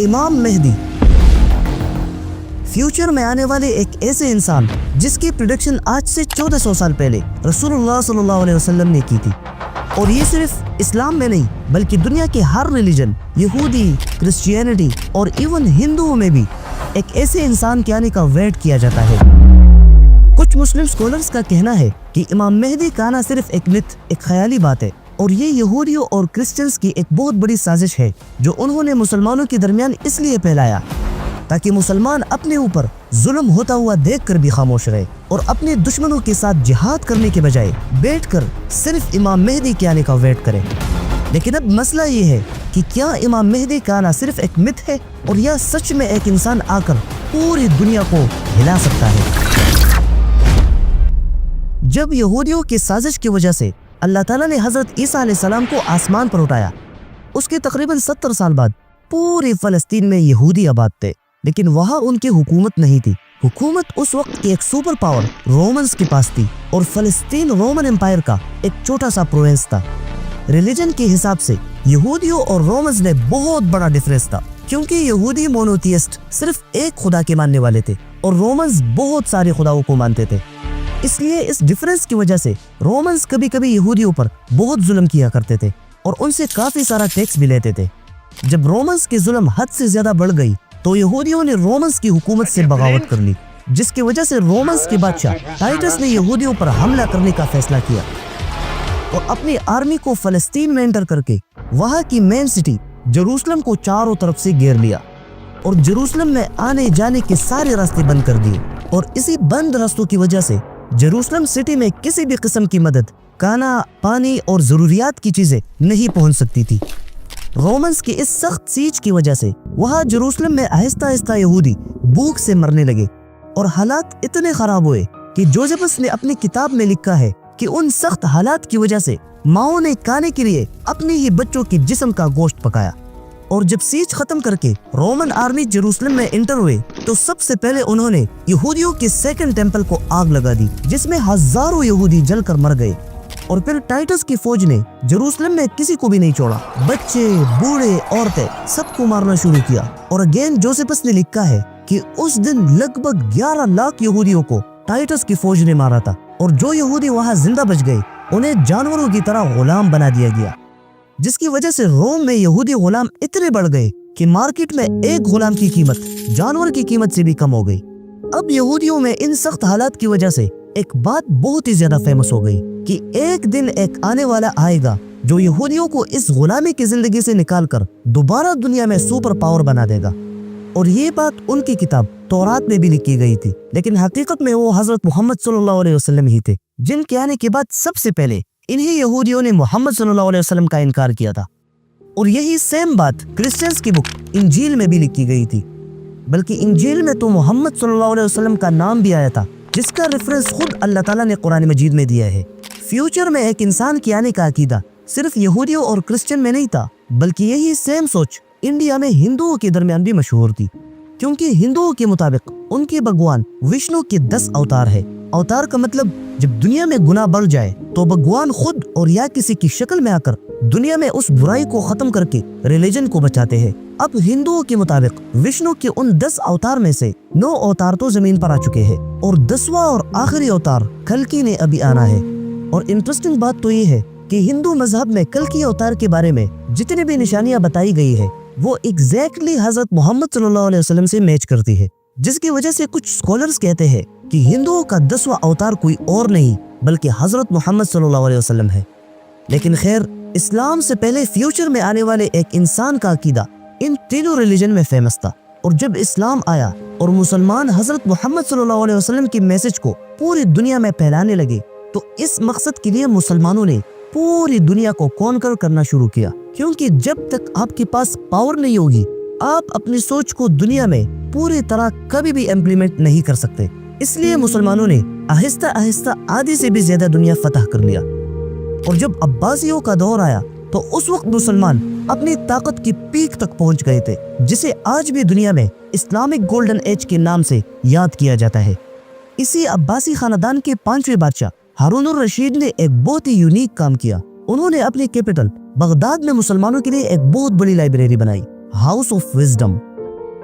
امام مہدی فیوچر میں آنے والے ایک ایسے انسان جس کی پریڈکشن آج سے 1400 سال پہلے رسول اللہ صلی اللہ علیہ وسلم نے کی تھی، اور یہ صرف اسلام میں نہیں بلکہ دنیا کے ہر ریلیجن، یہودی، کرسچینٹی اور ایون ہندوؤں میں بھی ایک ایسے انسان کے آنے کا ویٹ کیا جاتا ہے۔ کچھ مسلم سکولرز کا کہنا ہے کہ امام مہدی کا آنا صرف ایک مت، ایک خیالی بات ہے، اور یہ یہودیوں اور کرسچنز کی ایک بہت بڑی سازش ہے جو انہوں نے مسلمانوں کے درمیان اس لیے پھیلایا تاکہ مسلمان اپنے اوپر ظلم ہوتا ہوا دیکھ کر بھی خاموش رہے اور اپنے دشمنوں کے ساتھ جہاد کرنے کے بجائے بیٹھ کر صرف امام مہدی کے آنے کا ویٹ کریں۔ لیکن اب مسئلہ یہ ہے کہ کیا امام مہدی کا آنا صرف ایک مت ہے اور یا سچ میں ایک انسان آ کر پوری دنیا کو ہلا سکتا ہے؟ جب یہودیوں کی سازش کی وجہ سے اللہ تعالیٰ نے حضرت عیسیٰ علیہ السلام کو آسمان پر اٹھایا، اس کے تقریباً 70 سال بعد پوری فلسطین میں یہودی آباد تھے، لیکن وہاں ان کی حکومت نہیں تھی۔ حکومت اس وقت کی ایک سپر پاور رومنز کے پاس تھی، اور فلسطین رومن امپائر کا ایک چھوٹا سا پروونس تھا۔ ریلیجن کے حساب سے یہودیوں اور رومنز میں بہت بڑا ڈیفرنس تھا، کیونکہ یہودی مونوتھیسٹ صرف ایک خدا کے ماننے والے تھے اور رومنز بہت سارے خداؤں کو مانتے تھے۔ اس لیے اس ڈیفرنس کی وجہ سے رومنز کبھی کبھی یہودیوں پر بہت ظلم کیا کرتے تھے اور ان سے کافی سارا ٹیکس بھی لیتے تھے۔ جب رومنز کی ظلم حد سے زیادہ بڑھ گئی تو یہودیوں نے رومنز کی حکومت سے بغاوت کر لی، جس کی وجہ سے رومنز کے بادشاہ ٹائٹس نے یہودیوں پر حملہ کرنے کا فیصلہ کیا اور اپنی آرمی کو فلسطین میں انٹر کر کے وہاں کی مین سٹی جروسلم کو چاروں طرف سے گھیر لیا اور جروسلم میں آنے جانے کے سارے راستے بند کر دیے، اور اسی بند راستوں کی وجہ سے جروسلم سٹی میں کسی بھی قسم کی مدد، کھانا، پانی اور ضروریات کی چیزیں نہیں پہنچ سکتی تھی۔ رومنز کی اس سخت سیج کی وجہ سے وہاں جروسلم میں آہستہ آہستہ یہودی بھوک سے مرنے لگے، اور حالات اتنے خراب ہوئے کہ جوزفس نے اپنی کتاب میں لکھا ہے کہ ان سخت حالات کی وجہ سے ماؤں نے کھانے کے لیے اپنے ہی بچوں کے جسم کا گوشت پکایا۔ اور جب سیج ختم کر کے رومن آرمی جروسلم میں انٹر ہوئے تو سب سے پہلے انہوں نے یہودیوں کے سیکنڈ ٹیمپل کو آگ لگا دی، جس میں ہزاروں یہودی جل کر مر گئے۔ اور پھر ٹائٹس کی فوج نے جروسلم میں کسی کو بھی نہیں چھوڑا، بچے، بوڑھے، عورتیں، سب کو مارنا شروع کیا۔ اور اگین جوزفس نے لکھا ہے کہ اس دن لگ بھگ 11 لاکھ یہودیوں کو ٹائٹس کی فوج نے مارا تھا، اور جو یہودی وہاں زندہ بچ گئے انہیں جانوروں کی طرح غلام بنا دیا گیا، جس کی وجہ سے روم میں یہودی غلام اتنے بڑھ گئے کہ مارکیٹ میں ایک غلام کی قیمت جانور کی قیمت سے بھی کم ہو گئی۔ اب یہودیوں میں ان سخت حالات کی وجہ سے ایک بات بہت ہی زیادہ فیمس ہو گئی کہ ایک دن ایک آنے والا آئے گا جو یہودیوں کو اس غلامی کی زندگی سے نکال کر دوبارہ دنیا میں سپر پاور بنا دے گا۔ اور یہ بات ان کی کتاب تورات میں بھی لکھی گئی تھی، لیکن حقیقت میں وہ حضرت محمد صلی اللہ علیہ وسلم ہی تھے، جن کے آنے کے بعد سب سے پہلے انہی یہودیوں نے محمد صلی اللہ علیہ وسلم کا انکار کیا تھا۔ اور یہی سیم بات کرسچنز کی بک انجیل میں بھی لکھی گئی تھی، بلکہ انجیل میں تو محمد صلی اللہ علیہ وسلم کا نام بھی آیا تھا، جس کا ریفرنس خود اللہ تعالیٰ نے قرآن مجید میں دیا ہے۔ فیوچر میں ایک انسان کے آنے کا عقیدہ صرف یہودیوں اور کرسچن میں نہیں تھا، بلکہ یہی سیم سوچ انڈیا میں ہندوؤں کے درمیان بھی مشہور تھی، کیونکہ ہندوؤں کے مطابق ان کے بھگوان وشنو کے 10 اوتار ہے۔ اوتار کا مطلب جب دنیا میں گناہ بڑھ جائے تو بھگوان خود اور یا کسی کی شکل میں آ کر دنیا میں اس برائی کو ختم کر کے ریلیجن کو بچاتے ہیں۔ اب ہندوؤں کے مطابق وشنو کے ان 10 اوتار میں سے 9 اوتار تو زمین پر آ چکے ہیں، اور 10واں اور آخری اوتار کلکی نے ابھی آنا ہے۔ اور انٹرسٹنگ بات تو یہ ہے کہ ہندو مذہب میں کلکی اوتار کے بارے میں جتنی بھی نشانیاں بتائی گئی ہے وہ ایگزیکٹلی حضرت محمد صلی اللہ علیہ وسلم سے میچ کرتی ہے، جس کی وجہ سے کچھ سکولرز کہتے ہیں کہ ہندوؤں کا 10واں اوتار کوئی اور نہیں بلکہ حضرت محمد صلی اللہ علیہ وسلم ہے۔ لیکن خیر، اسلام سے پہلے فیوچر میں آنے والے ایک انسان کا عقیدہ ان تینوں ریلیجن میں فیمس تھا، اور جب اسلام آیا اور مسلمان حضرت محمد صلی اللہ علیہ وسلم کی میسج کو پوری دنیا میں پھیلانے لگے تو اس مقصد کے لیے مسلمانوں نے پوری دنیا کو کانکر کرنا شروع کیا، کیونکہ جب تک آپ کے پاس پاور نہیں ہوگی آپ اپنی سوچ کو دنیا میں پوری طرح کبھی بھی امپلیمنٹ نہیں کر سکتے۔ اس لیے مسلمانوں نے آہستہ آہستہ آدھی سے بھی زیادہ دنیا فتح کر لیا، اور جب عباسیوں کا دور آیا تو اس وقت مسلمان اپنی طاقت کی پیک تک پہنچ گئے تھے، جسے آج بھی دنیا میں اسلامک گولڈن ایج کے نام سے یاد کیا جاتا ہے۔ اسی عباسی خاندان کے 5ویں بادشاہ ہارون الرشید نے ایک بہت ہی یونیک کام کیا۔ انہوں نے اپنی کیپٹل بغداد میں مسلمانوں کے لیے ایک بہت بڑی لائبریری بنائی، ہاؤس آف وزڈم،